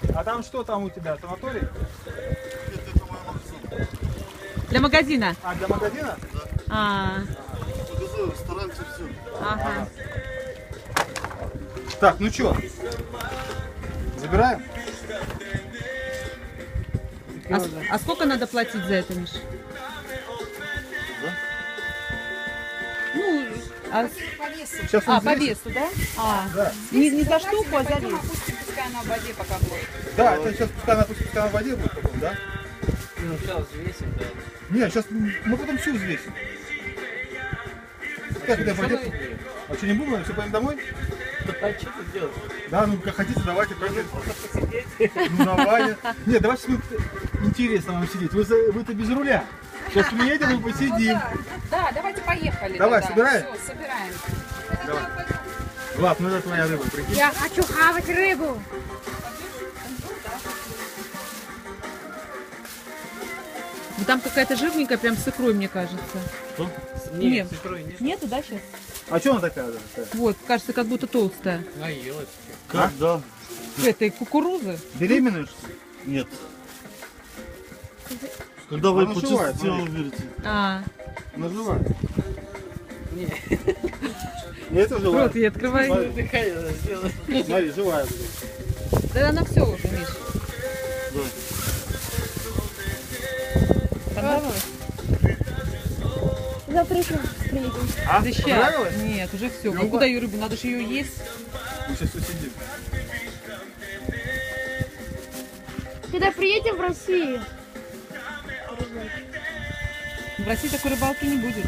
да? А там что там у тебя? Санаторий? Для магазина? А, для магазина? А, Ресторан, все. ага. Так, ну что? Забираем? А сколько надо платить за это, Миш? Ну, Сейчас по весу, да? А, Да. не за штуку, а за вес. Пускай она в воде пока будет. Да, это сейчас пускай на воде будет потом, да? Ну, сейчас взвесим, да. Не, сейчас мы потом все взвесим. Как это пойдет? А что, не будем? Все, пойдем домой? А что ты делаешь? Да, ну как хотите, давайте. Пойдем. Просто посидеть. Ну давай. Нет, давайте интересно вам сидеть. Вы-то без руля. Сейчас приедем и посидим. Да, давайте поехали. Давай, тогда. собираем? Все, собираем. Давай. Влад, ну это твоя рыба, прикинь. Я хочу хавать рыбу. Ну, там какая-то жирненькая, прям с икрой, мне кажется. Что? Нет. с икрой нет. Нету, да, сейчас? А что она такая? Вот, кажется, как будто толстая. Наелась. Как? Да. Этой кукурузы. Беременная, что ли? Нет. Когда вы Она живая, почувствуете, тело смотри. увидите. А, Она живая. Не, Не, это живая. рот ей открывай. дыхание сделала. Смотри, живая. Да она все уже, Миш. Да. Понравилось? Завтра еще приедем. А? Да щас. Понравилось? Нет, уже все. Ну, Куда ее рыбу? Надо же ее есть. Мы сейчас усидим. Когда приедем в Россию. В России такой рыбалки не будет.